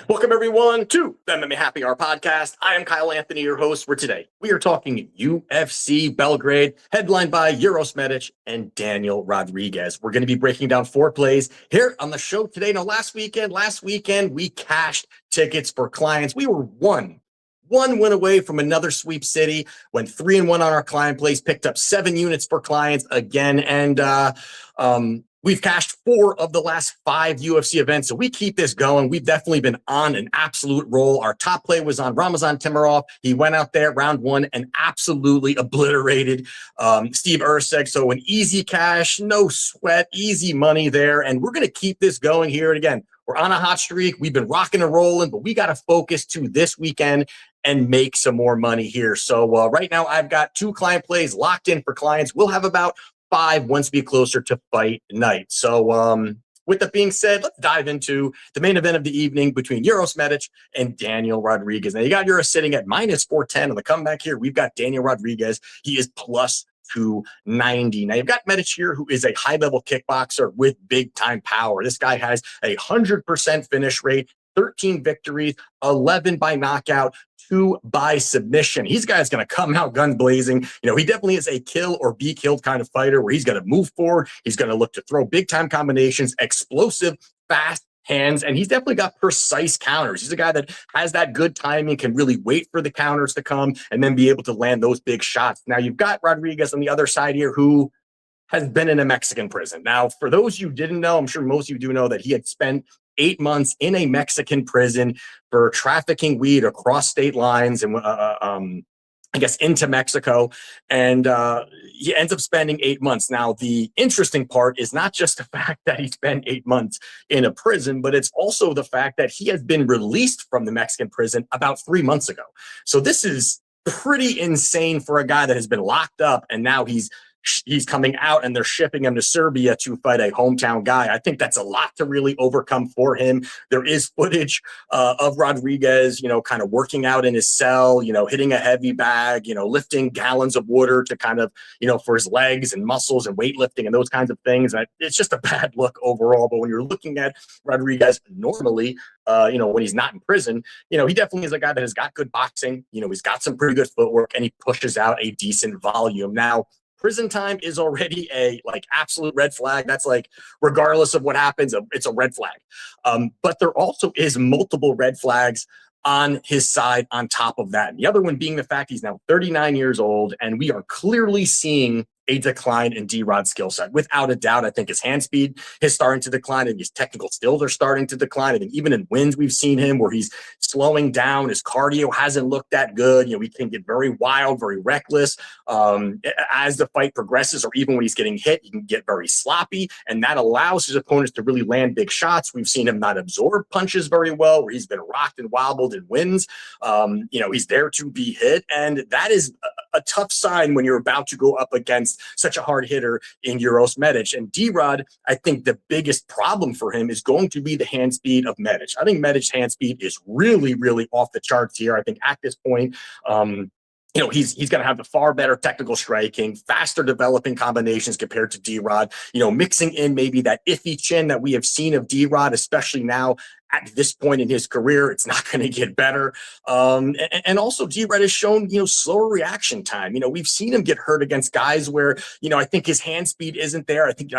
Welcome, everyone, to the MMA Happy Hour podcast. I am Kyle Anthony, your host for today. We are talking UFC Belgrade, headlined by Uroš Medić and Daniel Rodriguez. We're going to be breaking down 4 plays here on the show today. Now, last weekend, we cashed tickets for clients. We were one win away from another sweep city, went 3-1 on our client plays, picked up 7 units for clients again, and we've cashed 4 of the last 5 UFC events, so we keep this going. We've definitely been on an absolute roll. Our top play was on Ramazan Timurov. He went out there round 1 and absolutely obliterated Steve Erceg. So an easy cash, no sweat, easy money there, and we're going to keep this going here. And again, we're on a hot streak. We've been rocking and rolling, but we got to focus to this weekend and make some more money here. So right now, I've got 2 client plays locked in for clients. We'll have about 5 once we get closer to fight night. So with that being said, let's dive into the main event of the evening between Uroš Medić and Daniel Rodriguez. Now, you got Uros sitting at minus 410 on the comeback here. We've got Daniel Rodriguez. He is plus 290. Now, you've got Medić here, who is a high-level kickboxer with big-time power. This guy has a 100% finish rate, 13 victories, 11 by knockout, 2 by submission. He's a guy that's going to come out guns blazing. You know, he definitely is a kill or be killed kind of fighter where he's going to move forward. He's going to look to throw big time combinations, explosive, fast hands, and he's definitely got precise counters. He's a guy that has that good timing, can really wait for the counters to come and then be able to land those big shots. Now, you've got Rodriguez on the other side here who has been in a Mexican prison. Now, for those you didn't know, I'm sure most of you do know that he had spent 8 months in a Mexican prison for trafficking weed across state lines and I guess into Mexico. And he ends up spending 8 months. Now, the interesting part is not just the fact that he spent 8 months in a prison, but it's also the fact that he has been released from the Mexican prison about 3 months ago. So this is pretty insane for a guy that has been locked up and now he's coming out and they're shipping him to Serbia to fight a hometown guy. I think that's a lot to really overcome for him. There is footage of Rodriguez, you know, kind of working out in his cell, you know, hitting a heavy bag, you know, lifting gallons of water to kind of, you know, for his legs and muscles and weightlifting and those kinds of things. And it's just a bad look overall. But when you're looking at Rodriguez normally, you know, when he's not in prison, you know, he definitely is a guy that has got good boxing. You know, he's got some pretty good footwork and he pushes out a decent volume. Now, prison time is already a absolute red flag. That's like, regardless of what happens, it's a red flag. But there also is multiple red flags on his side on top of that. And the other one being the fact he's now 39 years old, and we are clearly seeing a decline in D-Rod's skill set. Without a doubt, I think his hand speed is starting to decline and his technical skills are starting to decline. I think even in wins, we've seen him where he's slowing down. His cardio hasn't looked that good. You know, he can get very wild, very reckless as the fight progresses, or even when he's getting hit, he can get very sloppy, and that allows his opponents to really land big shots. We've seen him not absorb punches very well, where he's been rocked and wobbled in wins. You know, he's there to be hit, and that is a tough sign when you're about to go up against such a hard hitter in Uroš Medić. And D-Rod, I think the biggest problem for him is going to be the hand speed of Medić. I think Medic's hand speed is really, really off the charts here. I think at this point, you know, he's going to have the far better technical striking, faster developing combinations compared to D-Rod, you know, mixing in maybe that iffy chin that we have seen of D-Rod, especially now at this point in his career. It's not going to get better. And also D-Rod has shown, you know, slower reaction time. You know, we've seen him get hurt against guys where, you know, I think his hand speed isn't there. I think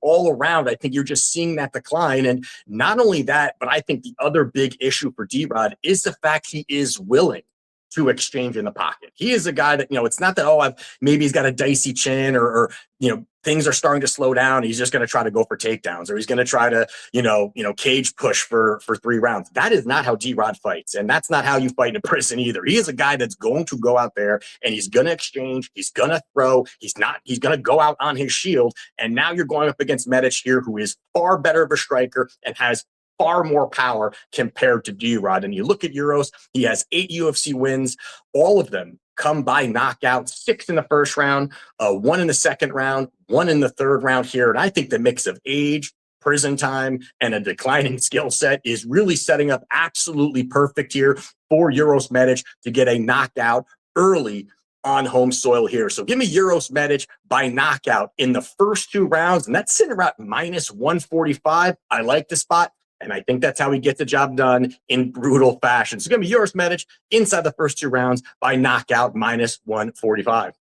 all around, I think you're just seeing that decline. And not only that, but I think the other big issue for D-Rod is the fact he is willing to exchange in the pocket. He is a guy that, you know, it's not that, maybe he's got a dicey chin or, you know, things are starting to slow down. He's just going to try to go for takedowns, or he's going to try to, you know, cage push for 3 rounds. That is not how D-Rod fights. And that's not how you fight in a prison either. He is a guy that's going to go out there and he's going to exchange. He's going to throw. He's going to go out on his shield. And now you're going up against Medić here, who is far better of a striker and has far more power compared to D-Rod. And you look at Uros, he has 8 UFC wins, all of them come by knockout, 6 in the first round, 1 in the second round, 1 in the third round here. And I think the mix of age, prison time, and a declining skill set is really setting up absolutely perfect here for Uroš Medić to get a knockout early on home soil here. So give me Uroš Medić by knockout in the first 2 rounds, and that's sitting around minus 145. I like the spot. And I think that's how he gets the job done in brutal fashion. So it's going to be Uroš Medić inside the first 2 rounds by knockout minus 145.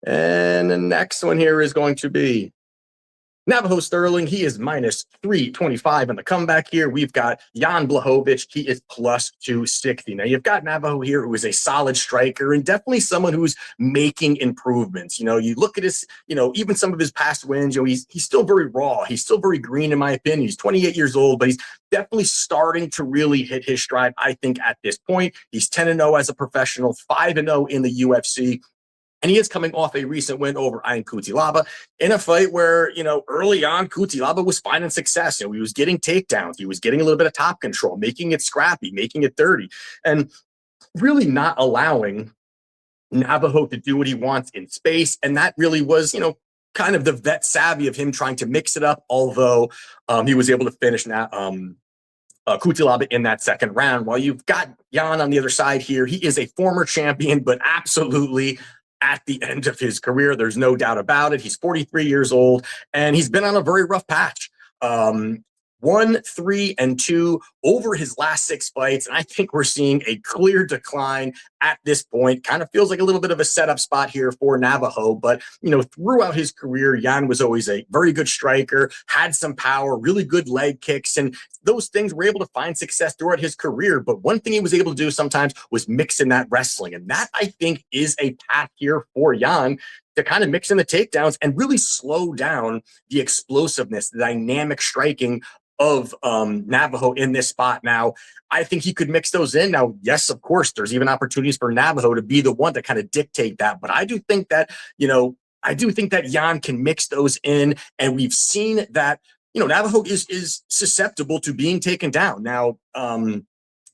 And the next one here is going to be Navajo Stirling. He is minus 325 in the comeback here. We've got Jan Blachowicz. He is plus 260. Now, you've got Navajo here, who is a solid striker and definitely someone who's making improvements. You look at his, even some of his past wins, he's still very raw. He's still very green, in my opinion. He's 28 years old, but he's definitely starting to really hit his stride, I think, at this point. He's 10-0 as a professional, 5-0 in the UFC. And he is coming off a recent win over Ian Cutelaba in a fight where, early on, Cutelaba was finding success. He was getting takedowns. He was getting a little bit of top control, making it scrappy, making it dirty, and really not allowing Navajo to do what he wants in space. And that really was, kind of the vet savvy of him trying to mix it up, although he was able to finish Cutelaba in that second round. While you've got Jan on the other side here, he is a former champion, but absolutely at the end of his career. There's no doubt about it. He's 43 years old, and he's been on a very rough patch. 1, 3, and 2 over his last 6 fights. And I think we're seeing a clear decline at this point. Kind of feels like a little bit of a setup spot here for Navajo. But, throughout his career, Jan was always a very good striker, had some power, really good leg kicks. And those things were able to find success throughout his career. But one thing he was able to do sometimes was mix in that wrestling. And that, I think, is a path here for Jan to kind of mix in the takedowns and really slow down the explosiveness, the dynamic striking of Navajo in this spot. Now, I think he could mix those in. Now, yes, of course, there's even opportunities for Navajo to be the one to kind of dictate that. But I do think that, Jan can mix those in. And we've seen that, Navajo is susceptible to being taken down. Now,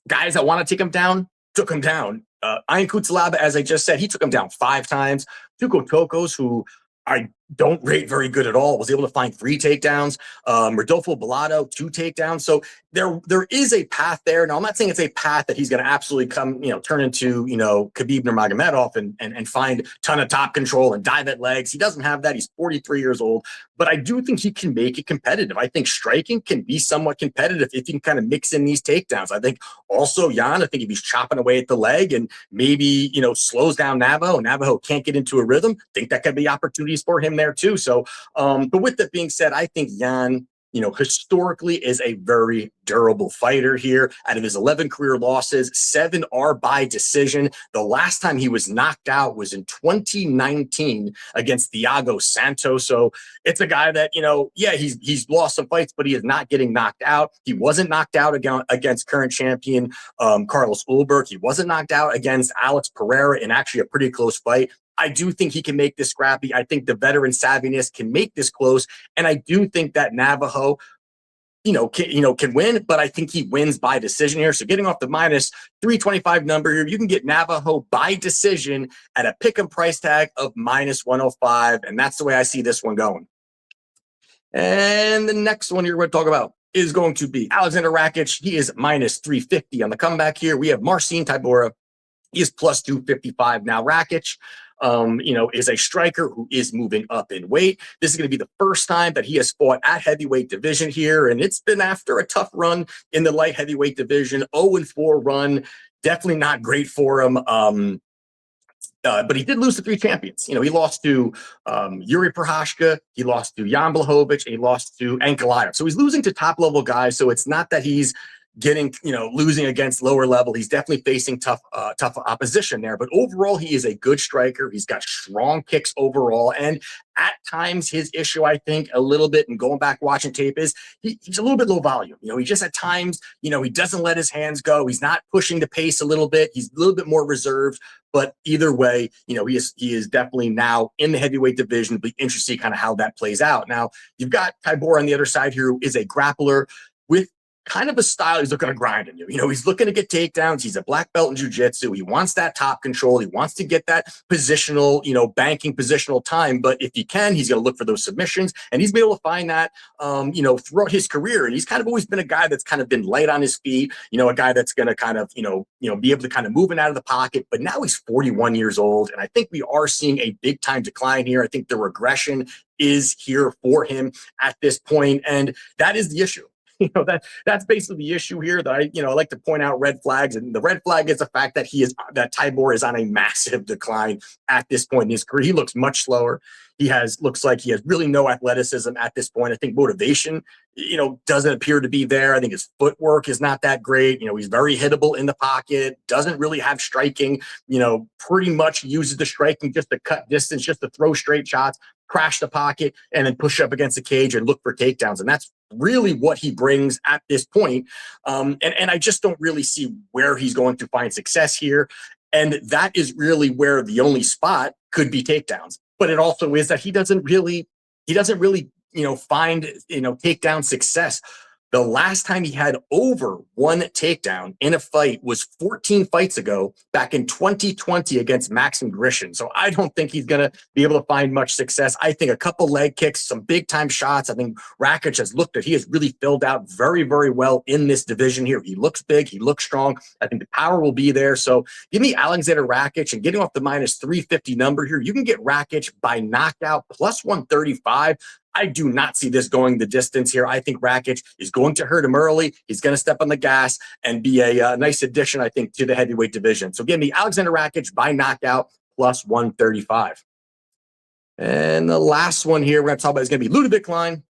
guys that want to take him down, took him down. Ian Cutelaba, as I just said, he took him down 5 times. Tuco Tokos, who I don't rate very good at all, was able to find 3 takedowns. Rodolfo Bellato, 2 takedowns. So there is a path there. Now, I'm not saying it's a path that he's going to absolutely come, turn into, Khabib Nurmagomedov and find a ton of top control and dive at legs. He doesn't have that. He's 43 years old. But I do think he can make it competitive. I think striking can be somewhat competitive if he can kind of mix in these takedowns. I think also Jan, I think if he's chopping away at the leg and maybe, slows down Navajo, and Navajo can't get into a rhythm, I think that could be opportunities for him there too. So, but with that being said, I think Jan, historically is a very durable fighter here. Out of his 11 career losses, 7 are by decision. The last time he was knocked out was in 2019 against Thiago Santos. So it's a guy that, he's lost some fights, but he is not getting knocked out. He wasn't knocked out against current champion Carlos Ulberg. He wasn't knocked out against Alex Pereira in actually a pretty close fight. I do think he can make this scrappy. I think the veteran savviness can make this close. And I do think that Navajo, can win, but I think he wins by decision here. So getting off the minus 325 number here, you can get Navajo by decision at a pick 'em price tag of minus 105. And that's the way I see this one going. And the next one here we're going to talk about is going to be Aleksander Rakic. He is minus 350 on the comeback here. We have Marcin Tybura. He is plus 255. Now, Rakic, is a striker who is moving up in weight. This is going to be the first time that he has fought at heavyweight division here, and it's been after a tough run in the light heavyweight division, 0-4 run. Definitely not great for him. But he did lose to 3 champions. He lost to Yuri Prochazka, he lost to Jan Blachowicz, and he lost to Ankalaev. So he's losing to top-level guys, so it's not that he's getting, losing against lower level. He's definitely facing tough opposition there. But overall, he is a good striker. He's got strong kicks overall. And at times, his issue, I think, a little bit, and going back watching tape, is he's a little bit low volume. He just at times, he doesn't let his hands go. He's not pushing the pace a little bit. He's a little bit more reserved. But either way, he is definitely now in the heavyweight division. It'll be interesting kind of how that plays out. Now, you've got Tybura on the other side here, who is a grappler with kind of a style he's looking to grind on you. He's looking to get takedowns. He's a black belt in jiu-jitsu. He wants that top control. He wants to get that positional, banking positional time. But if he can, he's going to look for those submissions. And he's been able to find that, throughout his career. And he's kind of always been a guy that's kind of been light on his feet, a guy that's going to kind of, be able to kind of move in out of the pocket. But now he's 41 years old. And I think we are seeing a big time decline here. I think the regression is here for him at this point. And that is the issue. That's basically the issue here. That I like to point out red flags, and the red flag is the fact that that Tybura is on a massive decline at this point in his career. He looks much slower. Looks like he has really no athleticism at this point. I think motivation, doesn't appear to be there. I think his footwork is not that great. He's very hittable in the pocket, doesn't really have striking, pretty much uses the striking just to cut distance, just to throw straight shots, crash the pocket, and then push up against the cage and look for takedowns. And that's really what he brings at this point. And I just don't really see where he's going to find success here. And that is really where the only spot could be takedowns. But it also is that he doesn't really, find, takedown success. The last time he had over one takedown in a fight was 14 fights ago, back in 2020 against Marcin Grishin. So I don't think he's going to be able to find much success. I think a couple leg kicks, some big time shots. I think Rakic he has really filled out very, very well in this division here. He looks big. He looks strong. I think the power will be there. So give me Aleksander Rakic, and getting off the minus 350 number here, you can get Rakic by knockout plus 135. I do not see this going the distance here. I think Rakic is going to hurt him early. He's going to step on the gas and be a nice addition, I think, to the heavyweight division. So give me Aleksander Rakic by knockout plus 135. And the last one here we're going to talk about is going to be Ludovit Klein.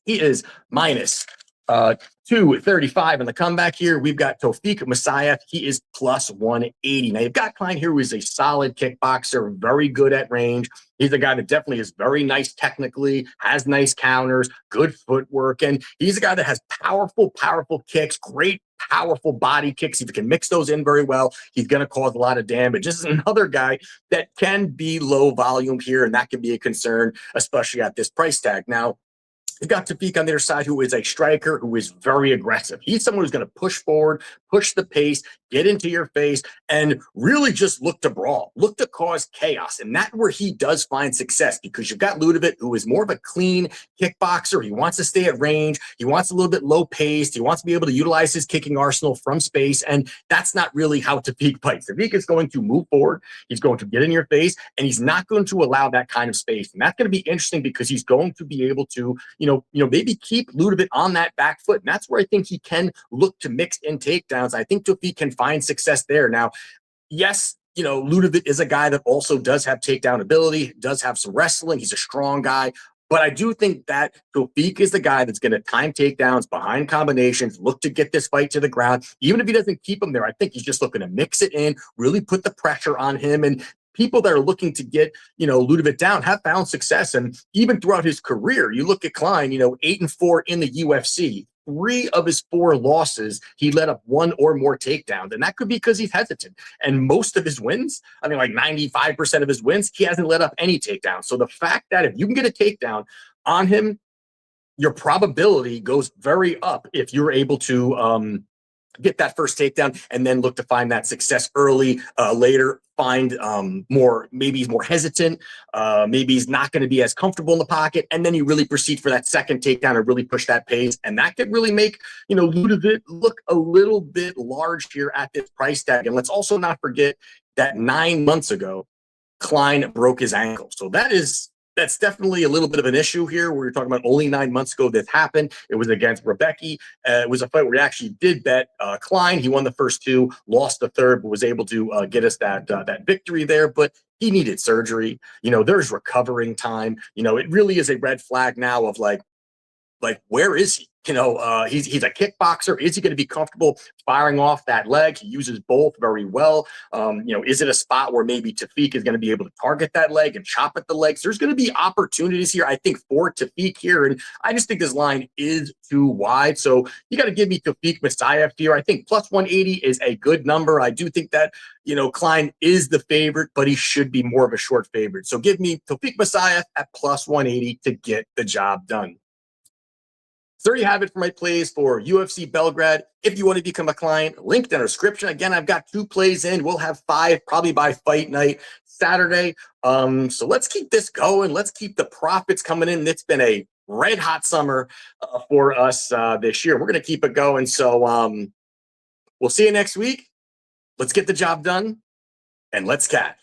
He is minus 235 in the comeback here. We've got Tofiq Musayev. He is plus 180. Now, you've got Klein here, who is a solid kickboxer, very good at range. He's a guy that definitely is very nice technically, has nice counters, good footwork, and he's a guy that has powerful, powerful kicks, great powerful body kicks. If he can mix those in very well, he's going to cause a lot of damage. This is another guy that can be low volume here, and that can be a concern, especially at this price tag. Now, you've got Tofiq on their side, who is a striker, who is very aggressive. He's someone who's going to push forward, push the pace, get into your face, and really just look to brawl, look to cause chaos. And that's where he does find success, because you've got Ludovit, who is more of a clean kickboxer. He wants to stay at range. He wants a little bit low paced. He wants to be able to utilize his kicking arsenal from space. And that's not really how Tofiq fights. Tofiq is going to move forward. He's going to get in your face, and he's not going to allow that kind of space. And that's going to be interesting, because he's going to be able to, maybe keep Ludovit on that back foot. And that's where I think he can look to mix in takedowns. I think Tofiq can find success there. Now, yes, Ludovit is a guy that also does have takedown ability, does have some wrestling. He's a strong guy. But I do think that Tofiq is the guy that's going to time takedowns behind combinations, look to get this fight to the ground. Even if he doesn't keep him there, I think he's just looking to mix it in, really put the pressure on him. And people that are looking to get, Ludovit down have found success. And even throughout his career, you look at Klein, 8-4 in the UFC. 3 of his 4 losses, he let up 1 or more takedowns. And that could be because he's hesitant. And most of his wins, like 95% of his wins, he hasn't let up any takedowns. So the fact that if you can get a takedown on him, your probability goes very up if you're able to get that first takedown and then look to find that success early. Later, find maybe he's more hesitant, maybe he's not going to be as comfortable in the pocket, and then you really proceed for that second takedown and really push that pace. And that could really make Ludovit look a little bit large here at this price tag. And let's also not forget that 9 months ago, Klein broke his ankle. So that's definitely a little bit of an issue here. We're talking about only 9 months ago this happened. It was against Rakic. It was a fight where he actually did bet Klein. He won the first 2, lost the third, but was able to get us that victory there. But he needed surgery. There's recovering time. It really is a red flag now of like where is he? He's a kickboxer. Is he going to be comfortable firing off that leg? He uses both very well. Is it a spot where maybe Tofiq is going to be able to target that leg and chop at the legs? There's going to be opportunities here, I think, for Tofiq here. And I just think this line is too wide. So you got to give me Tofiq Musayev here. I think plus 180 is a good number. I do think that, Klein is the favorite, but he should be more of a short favorite. So give me Tofiq Musayev at plus 180 to get the job done. So there you have it for my plays for UFC Belgrade. If you want to become a client, linked in our description. Again, I've got 2 plays in. We'll have 5 probably by fight night Saturday. So let's keep this going. Let's keep the profits coming in. It's been a red hot summer for us this year. We're going to keep it going. So we'll see you next week. Let's get the job done, and let's catch.